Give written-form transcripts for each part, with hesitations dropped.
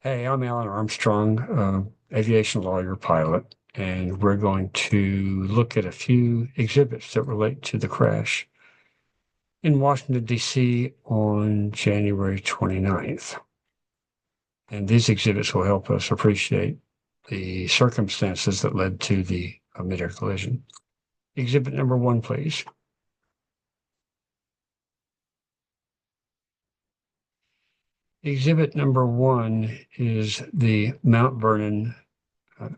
Hey, I'm Alan Armstrong, aviation lawyer, pilot, and we're going to look at a few exhibits that relate to the crash in Washington, D.C. on January 29th. And these exhibits will help us appreciate the circumstances that led to the mid-air collision. Exhibit number one, please. Exhibit number one is the Mount Vernon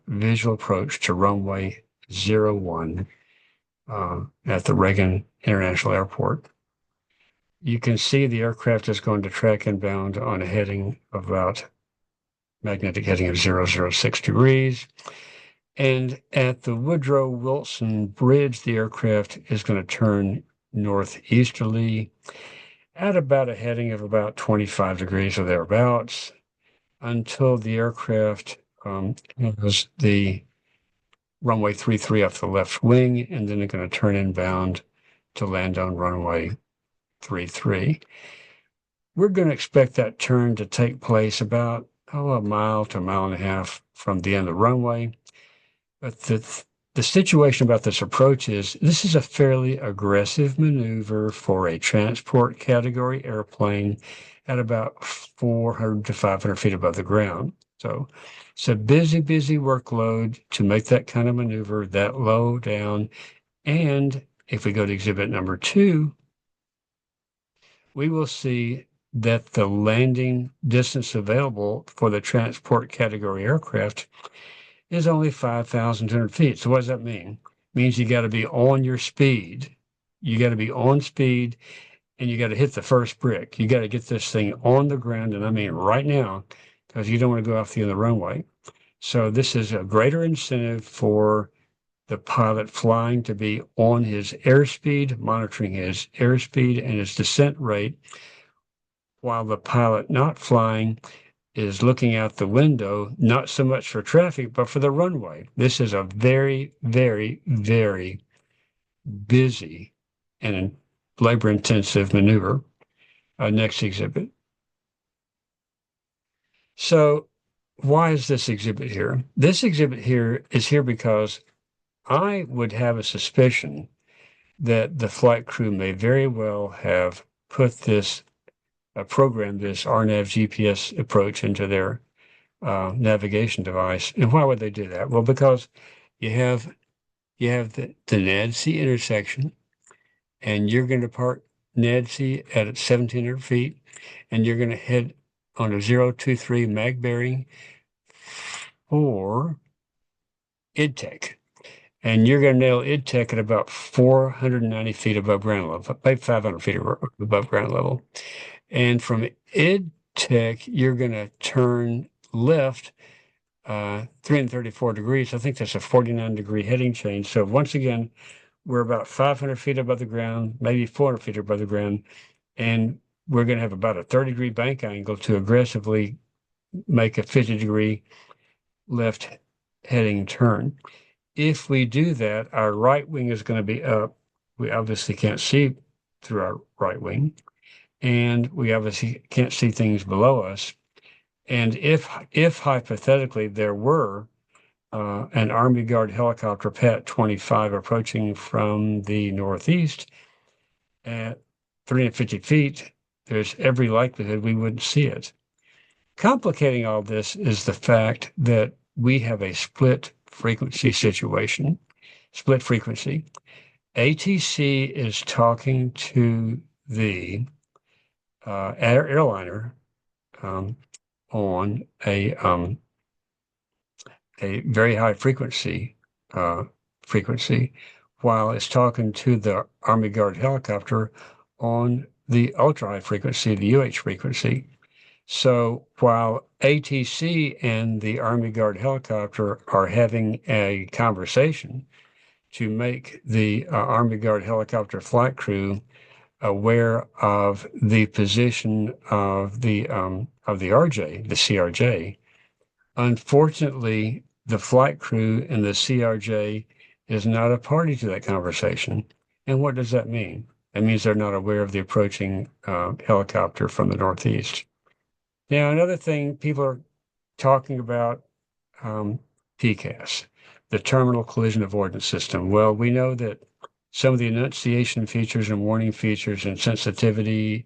visual approach to runway 01 at the Reagan International Airport. You can see the aircraft is going to track inbound on a heading of about magnetic heading of 006 degrees. And at the Woodrow Wilson Bridge, the aircraft is going to turn northeasterly at about a heading of about 25 degrees or thereabouts until the aircraft has the runway 33 off the left wing, and then they're going to turn inbound to land on runway 33. We're going to expect that turn to take place about a mile to a mile and a half from the end of the runway. But the situation about this approach is this is a fairly aggressive maneuver for a transport category airplane at about 400 to 500 feet above the ground. So it's a busy workload to make that kind of maneuver that low down. And if we go to exhibit number two, we will see that the landing distance available for the transport category aircraft is only 5,200 feet. So what does that mean? It means you got to be on your speed. You got to be on speed and you got to hit the first brick. You got to get this thing on the ground, and I mean right now, because you don't want to go off the end of the runway. So this is a greater incentive for the pilot flying to be on his airspeed, monitoring his airspeed and his descent rate, while the pilot not flying is looking out the window, not so much for traffic, but for the runway. This is a very busy and labor-intensive maneuver. Next exhibit. So why is this exhibit here? This exhibit here is here because I would have a suspicion that the flight crew may very well have put this programmed this RNAV GPS approach into their navigation device. And why would they do that? Well, because you have the NADC intersection, and you're going to park NADC at 1,700 feet, and you're going to head on a 023 mag bearing for IDTech. And you're going to nail IDTech at about 490 feet above ground level, about 500 feet above ground level. And from IDTech, you're going to turn left 334 degrees. I think that's a 49-degree heading change. So once again, we're about 500 feet above the ground, maybe 400 feet above the ground, and we're going to have about a 30-degree bank angle to aggressively make a 50-degree left heading turn. If we do that, our right wing is going to be up. We obviously can't see through our right wing, and we obviously can't see things below us. And if hypothetically there were an Army Guard helicopter Pat-25 approaching from the northeast at 350 feet, there's every likelihood we wouldn't see it. Complicating all this is the fact that we have a split frequency situation, split frequency. ATC is talking to the airliner on a very high frequency, while it's talking to the Army Guard helicopter on the ultra high frequency, the UH frequency. So while ATC and the Army Guard helicopter are having a conversation to make the Army Guard helicopter flight crew aware of the position of the RJ, the CRJ, unfortunately, the flight crew and the CRJ is not a party to that conversation. And what does that mean? It means they're not aware of the approaching helicopter from the northeast. Now, another thing people are talking about TCAS, the Terminal Collision Avoidance System. Well, we know that some of the enunciation features and warning features and sensitivity,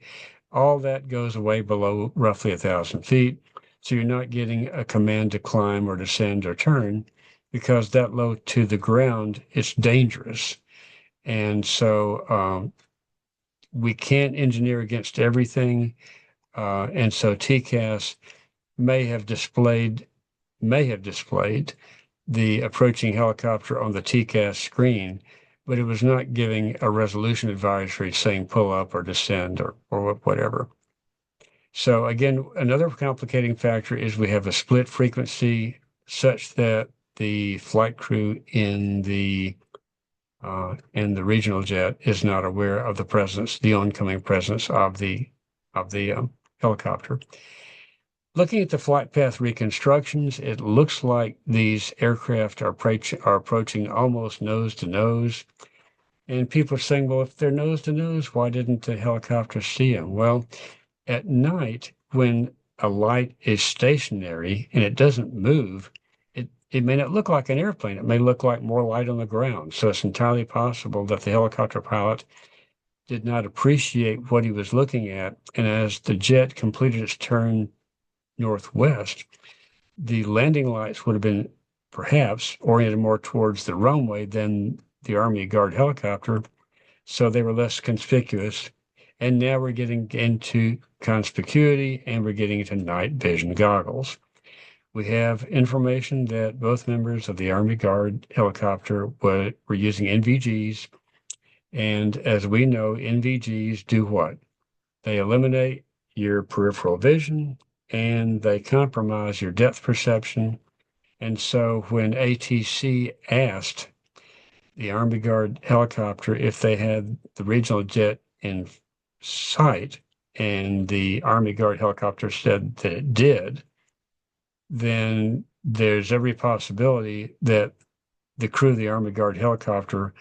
all that goes away below roughly 1,000 feet. So you're not getting a command to climb or descend or turn, because that low to the ground, it's dangerous. And so we can't engineer against everything. And so TCAS may have displayed the approaching helicopter on the TCAS screen, but it was not giving a resolution advisory saying pull up or descend or whatever. So again, another complicating factor is we have a split frequency such that the flight crew in the regional jet is not aware of the oncoming presence of the helicopter. Looking at the flight path reconstructions, it looks like these aircraft are approaching almost nose to nose. And people are saying, well, if they're nose to nose, why didn't the helicopter see them? Well, at night, when a light is stationary and it doesn't move, it may not look like an airplane. It may look like more light on the ground. So it's entirely possible that the helicopter pilot did not appreciate what he was looking at. And as the jet completed its turn northwest, the landing lights would have been perhaps oriented more towards the runway than the Army Guard helicopter, so they were less conspicuous. And now we're getting into conspicuity and we're getting into night vision goggles. We have information that both members of the Army Guard helicopter were using NVGs. And as we know, NVGs do what? They eliminate your peripheral vision and they compromise your depth perception. And so when ATC asked the Army Guard helicopter if they had the regional jet in sight, and the Army Guard helicopter said that it did, then there's every possibility that the crew of the Army Guard helicopter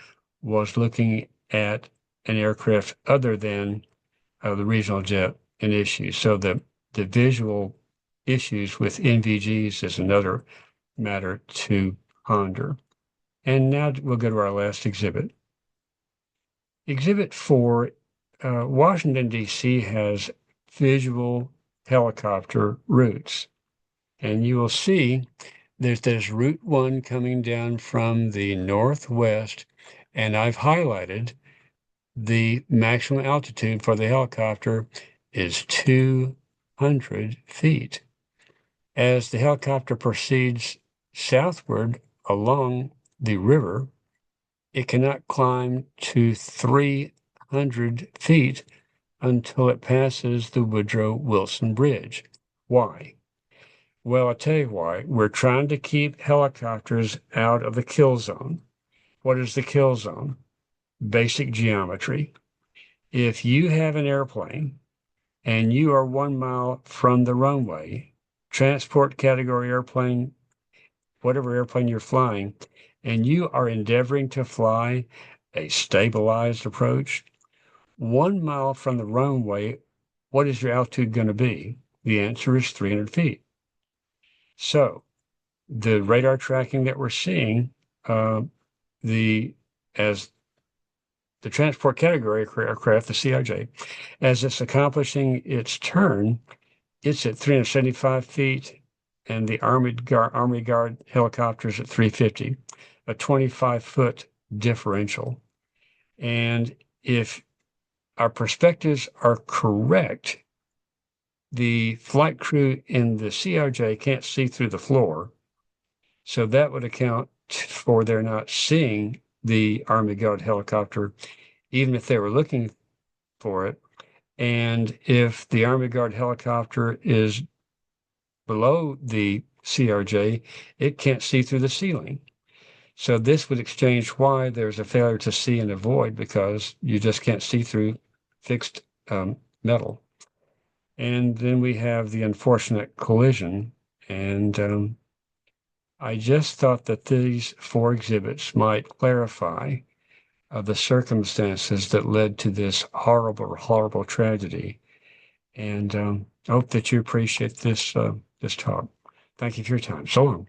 was looking at an aircraft other than the regional jet in issue. So the visual issues with NVGs is another matter to ponder. And now we'll go to our last exhibit. Exhibit 4, Washington, D.C. has visual helicopter routes. And you will see there's Route 1 coming down from the northwest, and I've highlighted the maximum altitude for the helicopter is 200 feet. As the helicopter proceeds southward along the river, it cannot climb to 300 feet until it passes the Woodrow Wilson Bridge. Why? Well, I'll tell you why. We're trying to keep helicopters out of the kill zone. What is the kill zone? Basic geometry. If you have an airplane and you are 1 mile from the runway, transport category airplane, whatever airplane you're flying, and you are endeavoring to fly a stabilized approach, 1 mile from the runway, what is your altitude going to be? The answer is 300 feet. So the radar tracking that we're seeing, as the transport category aircraft, the CRJ, as it's accomplishing its turn, it's at 375 feet, and the Army Guard helicopters at 350, a 25-foot differential. And if our perspectives are correct, the flight crew in the CRJ can't see through the floor. So that would account for their not seeing the Army Guard helicopter, even if they were looking for it. And if the Army Guard helicopter is below the CRJ, it can't see through the ceiling. So this would exchange why there's a failure to see and avoid, because you just can't see through fixed metal. And then we have the unfortunate collision. And I just thought that these 4 exhibits might clarify the circumstances that led to this horrible, horrible tragedy. And I hope that you appreciate this talk. Thank you for your time. So long.